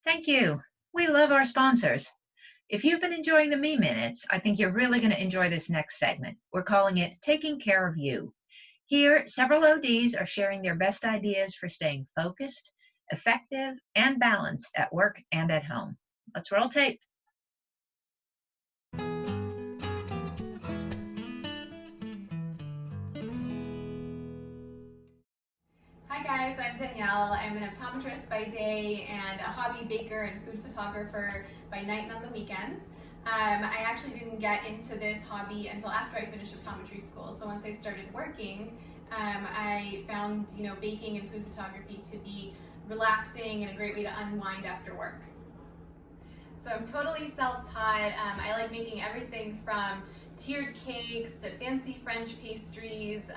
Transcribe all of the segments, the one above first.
Thank you. We love our sponsors. If you've been enjoying the Me Minutes, I think you're really going to enjoy this next segment. We're calling it Taking Care of You. Here, several ODs are sharing their best ideas for staying focused, effective, and balanced at work and at home. Let's roll tape. Hi guys, I'm Danielle. I'm an optometrist by day and a hobby baker and food photographer by night and on the weekends. I actually didn't get into this hobby until after I finished optometry school. So once I started working, I found baking and food photography to be relaxing and a great way to unwind after work. So I'm totally self-taught. I like making everything from tiered cakes to fancy French pastries,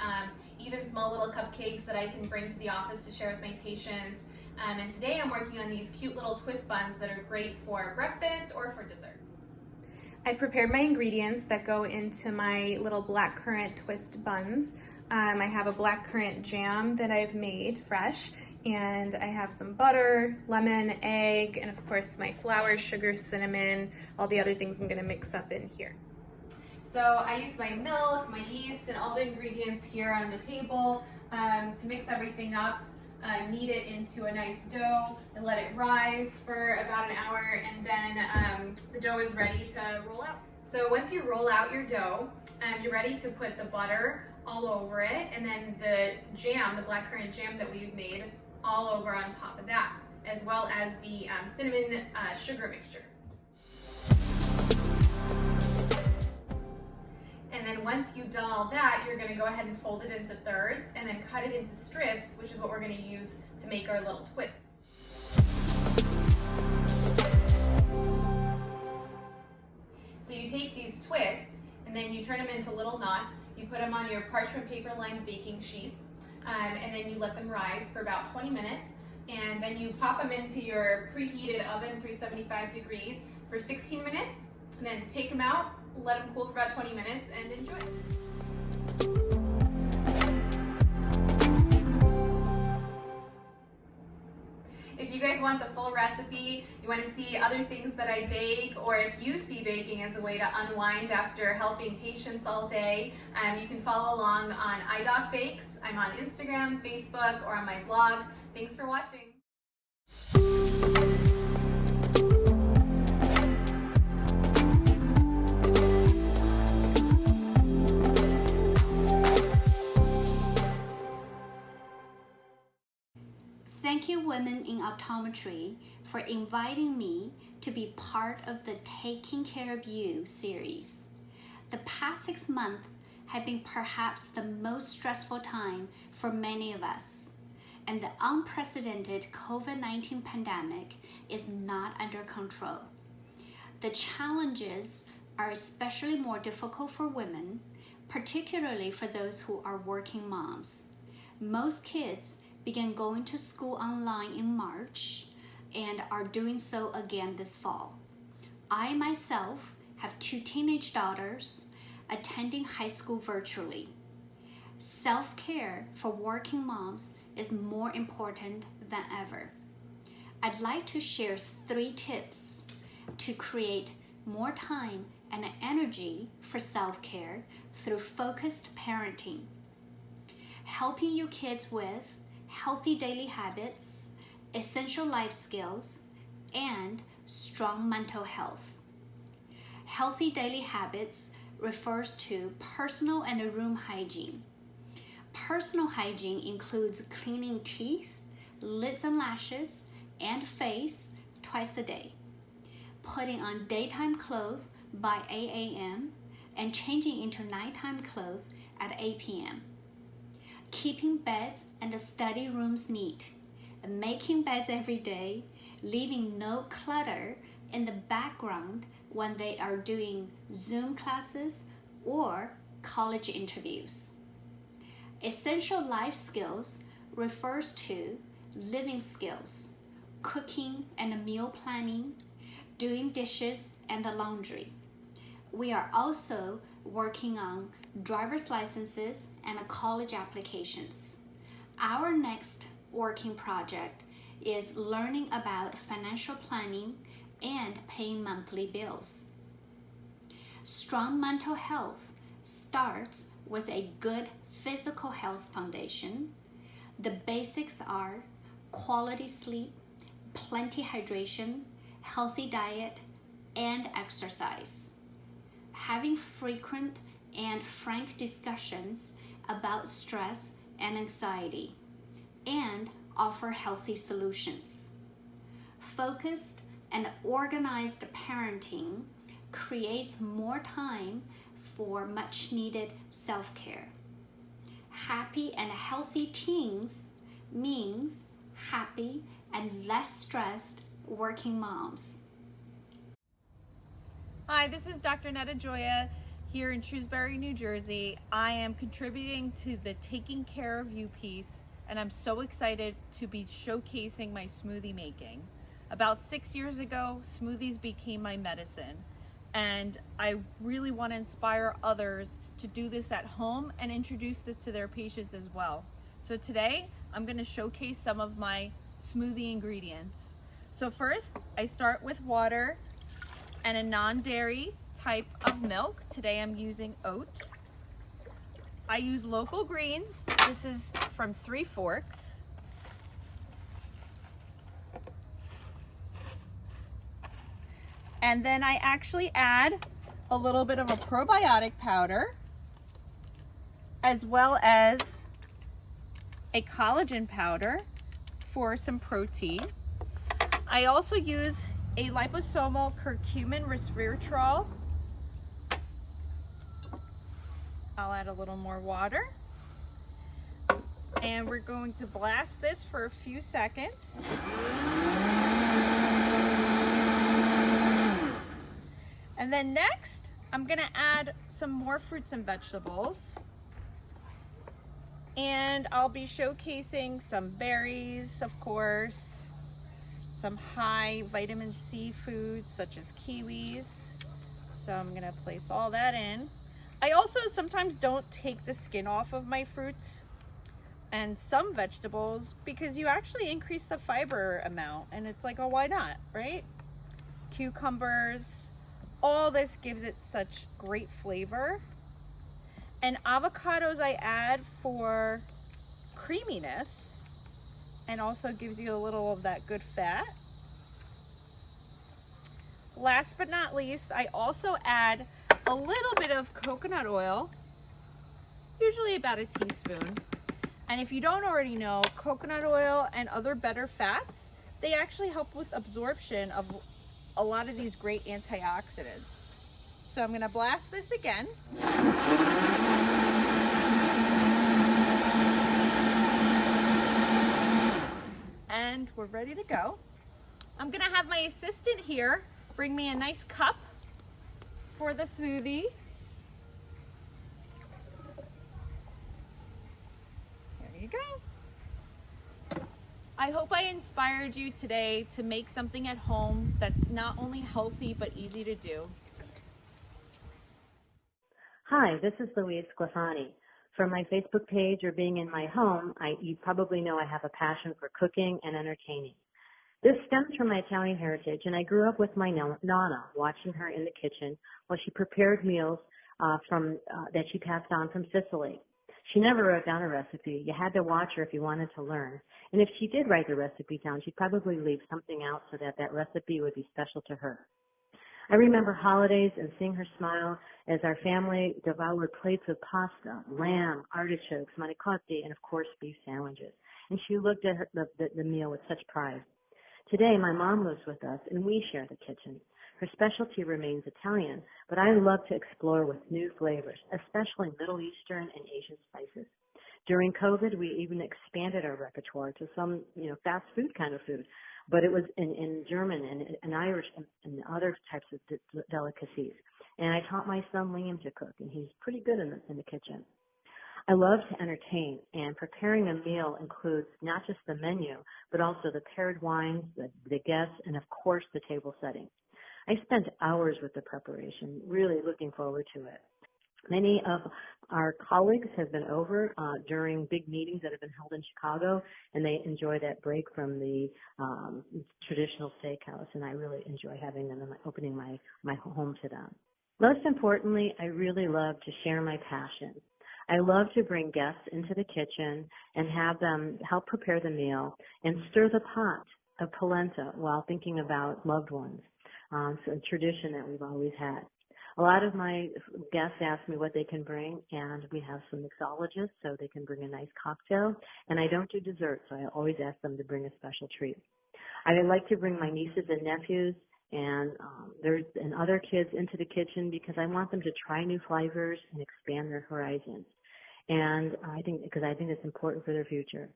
even small little cupcakes that I can bring to the office to share with my patients. And today I'm working on these cute little twist buns that are great for breakfast or for dessert. I prepared my ingredients that go into my little blackcurrant twist buns. I have a blackcurrant jam that I've made fresh, and I have some butter, lemon, egg, and of course my flour, sugar, cinnamon, all the other things I'm gonna mix up in here. So I use my milk, my yeast, and all the ingredients here on the table to mix everything up. Knead it into a nice dough and let it rise for about an hour, and then the dough is ready to roll out. So once you roll out your dough, you're ready to put the butter all over it, and then the jam, the blackcurrant jam that we've made, all over on top of that, as well as the cinnamon sugar mixture. And then once you've done all that, you're gonna go ahead and fold it into thirds and then cut it into strips, which is what we're gonna use to make our little twists. So you take these twists and then you turn them into little knots. You put them on your parchment paper lined baking sheets, and then you let them rise for about 20 minutes. And then you pop them into your preheated oven, 375 degrees, for 16 minutes. And then take them out, let them cool for about 20 minutes, and enjoy. If you guys want the full recipe, you want to see other things that I bake, or if you see baking as a way to unwind after helping patients all day, you can follow along on iDoc Bakes. I'm on Instagram, Facebook, or on my blog. Thanks for watching. Thank you, Women in Optometry, for inviting me to be part of the Taking Care of You series. The past 6 months have been perhaps the most stressful time for many of us, and the unprecedented COVID-19 pandemic is not under control. The challenges are especially more difficult for women, particularly for those who are working moms. Most kids began going to school online in March and are doing so again this fall. I myself have 2 teenage daughters attending high school virtually. Self-care for working moms is more important than ever. I'd like to share 3 tips to create more time and energy for self-care through focused parenting. Helping your kids with healthy daily habits, essential life skills, and strong mental health. Healthy daily habits refers to personal and room hygiene. Personal hygiene includes cleaning teeth, lids and lashes, and face twice a day, putting on daytime clothes by 8 a.m. and changing into nighttime clothes at 8 p.m. Keeping beds and the study rooms neat, making beds every day, leaving no clutter in the background when they are doing Zoom classes or college interviews. Essential life skills refers to living skills, cooking and meal planning, doing dishes and the laundry. We are also working on driver's licenses and college applications. Our next working project is learning about financial planning and paying monthly bills. Strong mental health starts with a good physical health foundation. The basics are quality sleep, plenty hydration, healthy diet, and exercise. Having frequent and frank discussions about stress and anxiety, and offer healthy solutions. Focused and organized parenting creates more time for much needed self-care. Happy and healthy teens means happy and less stressed working moms. Hi, this is Dr. Netta Joya here in Shrewsbury, New Jersey. I am contributing to the Taking Care of You piece, and I'm so excited to be showcasing my smoothie making. About 6 years ago, smoothies became my medicine, and I really want to inspire others to do this at home and introduce this to their patients as well. So today, I'm going to showcase some of my smoothie ingredients. So first, I start with water and a non-dairy type of milk. Today I'm using oat. I use local greens. This is from 3 Forks. And then I actually add a little bit of a probiotic powder, as well as a collagen powder for some protein. I also use a liposomal curcumin resveratrol. I'll add a little more water. And we're going to blast this for a few seconds. And then next, I'm gonna add some more fruits and vegetables. And I'll be showcasing some berries, of course, some high vitamin C foods such as kiwis. So I'm gonna place all that in. I also sometimes don't take the skin off of my fruits and some vegetables because you actually increase the fiber amount, and it's like, oh, why not, right? Cucumbers, all this gives it such great flavor. And avocados I add for creaminess and also gives you a little of that good fat. Last but not least, I also add a little bit of coconut oil, usually about a teaspoon. And if you don't already know, coconut oil and other better fats, they actually help with absorption of a lot of these great antioxidants. So I'm gonna blast this again. And we're ready to go. I'm gonna have my assistant here bring me a nice cup for the smoothie. There you go. I hope I inspired you today to make something at home that's not only healthy but easy to do. Hi, this is Louise Sclafani. From my Facebook page or being in my home, you probably know I have a passion for cooking and entertaining. This stems from my Italian heritage, and I grew up with my Nonna, watching her in the kitchen while she prepared meals that she passed on from Sicily. She never wrote down a recipe. You had to watch her if you wanted to learn. And if she did write the recipe down, she'd probably leave something out so that that recipe would be special to her. I remember holidays and seeing her smile as our family devoured plates of pasta, lamb, artichokes, manicotti, and of course beef sandwiches. And she looked at the meal with such pride. Today, my mom lives with us, and we share the kitchen. Her specialty remains Italian, but I love to explore with new flavors, especially Middle Eastern and Asian spices. During COVID, we even expanded our repertoire to some, fast food kind of food, but it was in German and Irish and other types of delicacies. And I taught my son Liam to cook, and he's pretty good in the kitchen. I love to entertain, and preparing a meal includes not just the menu, but also the paired wines, the guests, and of course the table setting. I spent hours with the preparation, really looking forward to it. Many of our colleagues have been over during big meetings that have been held in Chicago, and they enjoy that break from the traditional steakhouse, and I really enjoy having them and opening my home to them. Most importantly, I really love to share my passion. I love to bring guests into the kitchen and have them help prepare the meal and stir the pot of polenta while thinking about loved ones. So a tradition that we've always had. A lot of my guests ask me what they can bring, and we have some mixologists, so they can bring a nice cocktail. And I don't do dessert, so I always ask them to bring a special treat. I like to bring my nieces and nephews and other kids into the kitchen because I want them to try new flavors and expand their horizons. And I think it's important for their future.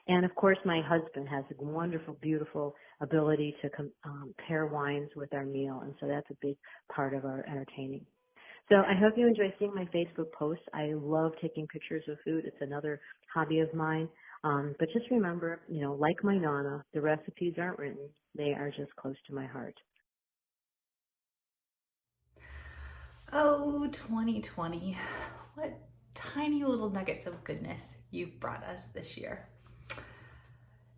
And of course, my husband has a wonderful, beautiful ability to pair wines with our meal, and so that's a big part of our entertaining. So I hope you enjoy seeing my Facebook posts. I love taking pictures of food. It's another hobby of mine. But just remember, like my Nana, the recipes aren't written. They are just close to my heart. Oh, 2020. What tiny little nuggets of goodness you've brought us this year.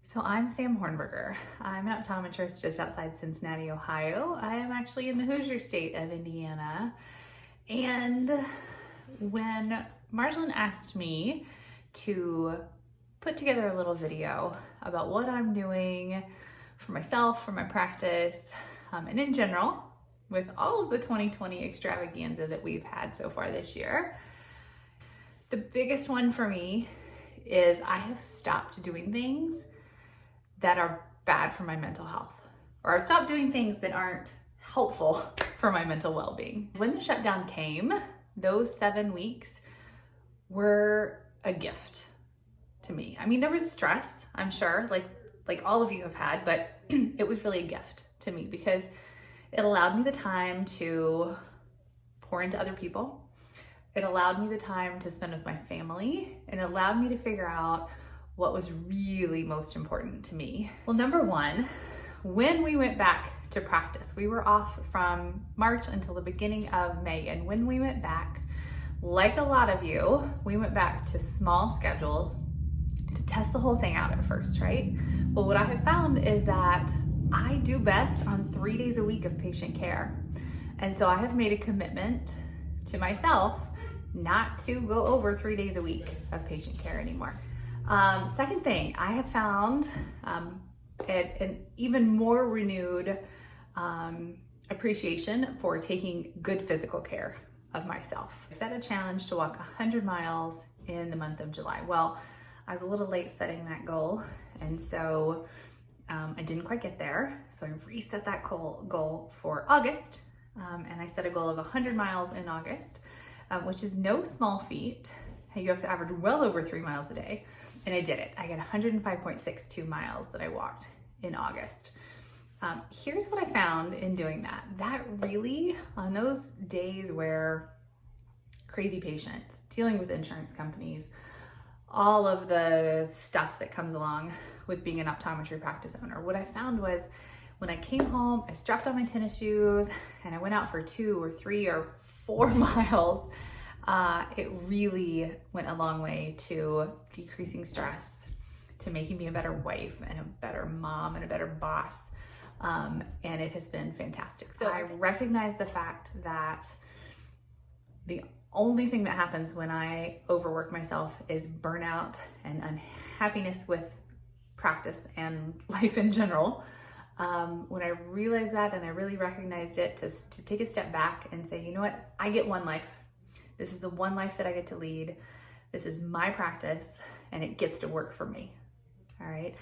So I'm Sam Hornberger. I'm an optometrist just outside Cincinnati, Ohio. I am actually in the Hoosier state of Indiana. And when Marjolaine asked me to put together a little video about what I'm doing for myself, for my practice, and in general, with all of the 2020 extravaganza that we've had so far this year, the biggest one for me is I have stopped doing things that are bad for my mental health, or I've stopped doing things that aren't helpful for my mental well-being. When the shutdown came, those 7 weeks were a gift to me. I mean, there was stress, I'm sure, like all of you have had, but it was really a gift to me because it allowed me the time to pour into other people. It allowed me the time to spend with my family, and it allowed me to figure out what was really most important to me. Well, number one, when we went back to practice, we were off from March until the beginning of May. And when we went back, like a lot of you, we went back to small schedules to test the whole thing out at first, right? Well, what I have found is that I do best on 3 days a week of patient care. And so I have made a commitment to myself not to go over 3 days a week of patient care anymore. Second thing, I have found an even more renewed appreciation for taking good physical care of myself. I set a challenge to walk 100 miles in the month of July. Well, I was a little late setting that goal, and so I didn't quite get there. So I reset that goal for August, and I set a goal of 100 miles in August, which is no small feat. You have to average well over 3 miles a day. And I did it. I got 105.62 miles that I walked in August. Here's what I found in doing that. That really, on those days where crazy patients, dealing with insurance companies, all of the stuff that comes along with being an optometry practice owner, what I found was when I came home, I strapped on my tennis shoes and I went out for 2 or 3 or 4 miles. It really went a long way to decreasing stress, to making me a better wife and a better mom and a better boss. And it has been fantastic. So I recognize the fact that the only thing that happens when I overwork myself is burnout and unhappiness with practice and life in general. When I realized that and I really recognized it, to take a step back and say, you know what, I get one life. This is the one life that I get to lead. This is my practice and it gets to work for me. All right.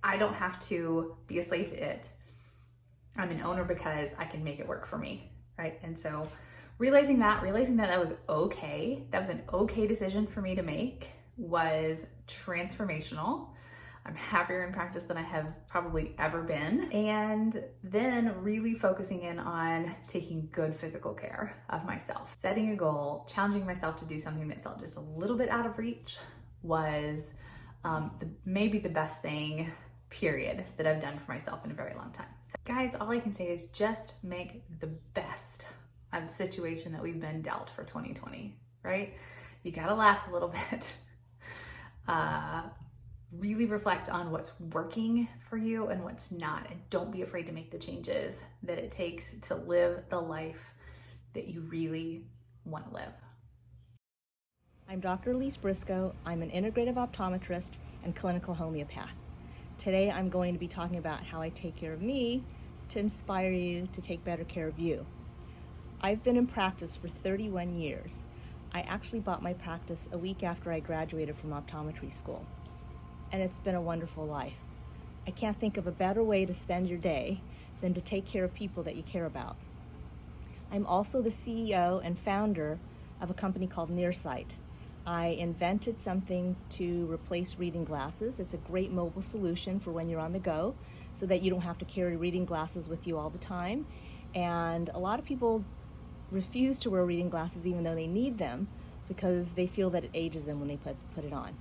I don't have to be a slave to it. I'm an owner because I can make it work for me. Right. And so realizing that was okay. That was an okay decision for me to make was transformational. I'm happier in practice than I have probably ever been. And then really focusing in on taking good physical care of myself. Setting a goal, challenging myself to do something that felt just a little bit out of reach was maybe the best thing, period, that I've done for myself in a very long time. So guys, all I can say is just make the best of the situation that we've been dealt for 2020, right? You gotta laugh a little bit. Really reflect on what's working for you and what's not, and don't be afraid to make the changes that it takes to live the life that you really want to live. I'm Dr. Elise Briscoe. I'm an integrative optometrist and clinical homeopath. Today I'm going to be talking about how I take care of me to inspire you to take better care of you. I've been in practice for 31 years. I actually bought my practice a week after I graduated from optometry school, and it's been a wonderful life. I can't think of a better way to spend your day than to take care of people that you care about. I'm also the CEO and founder of a company called Nearsight. I invented something to replace reading glasses. It's a great mobile solution for when you're on the go, so that you don't have to carry reading glasses with you all the time. And a lot of people refuse to wear reading glasses even though they need them, because they feel that it ages them when they put it on.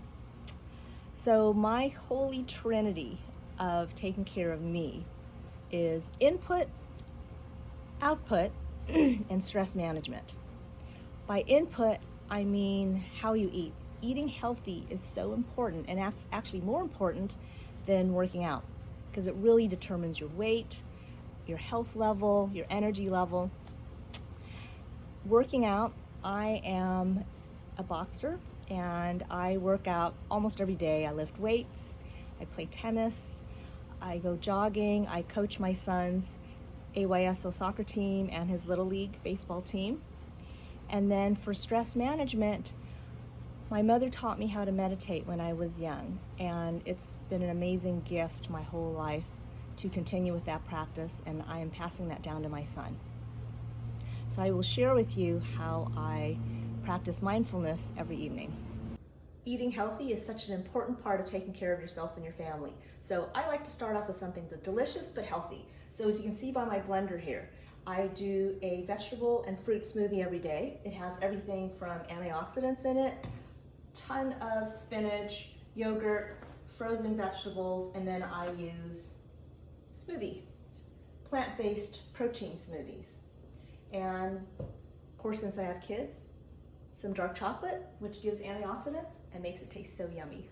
So my holy trinity of taking care of me is input, output, and stress management. By input, I mean how you eat. Eating healthy is so important, and actually more important than working out, because it really determines your weight, your health level, your energy level. Working out, I am a boxer, and I work out almost every day. I lift weights, I play tennis, I go jogging, I coach my son's AYSO soccer team and his Little League baseball team. And then for stress management, my mother taught me how to meditate when I was young, and it's been an amazing gift my whole life to continue with that practice, and I am passing that down to my son. So I will share with you how I practice mindfulness every evening. Eating healthy is such an important part of taking care of yourself and your family. So I like to start off with something delicious but healthy. So as you can see by my blender here, I do a vegetable and fruit smoothie every day. It has everything from antioxidants in it, ton of spinach, yogurt, frozen vegetables, and then I use smoothies, plant-based protein smoothies. And of course, since I have kids, some dark chocolate, which gives antioxidants and makes it taste so yummy.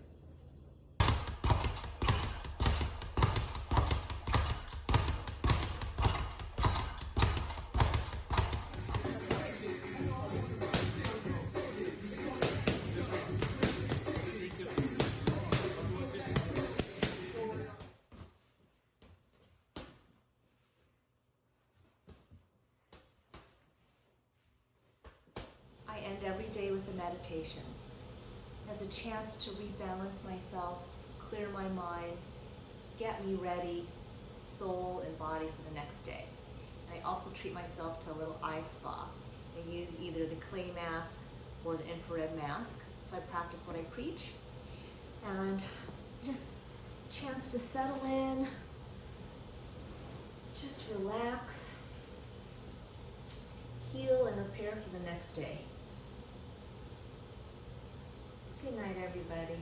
I end every day with a meditation as a chance to rebalance myself, clear my mind, get me ready, soul and body for the next day. And I also treat myself to a little eye spa. I use either the clay mask or the infrared mask, so I practice what I preach. And just a chance to settle in, just relax, heal and prepare for the next day. Good night, everybody.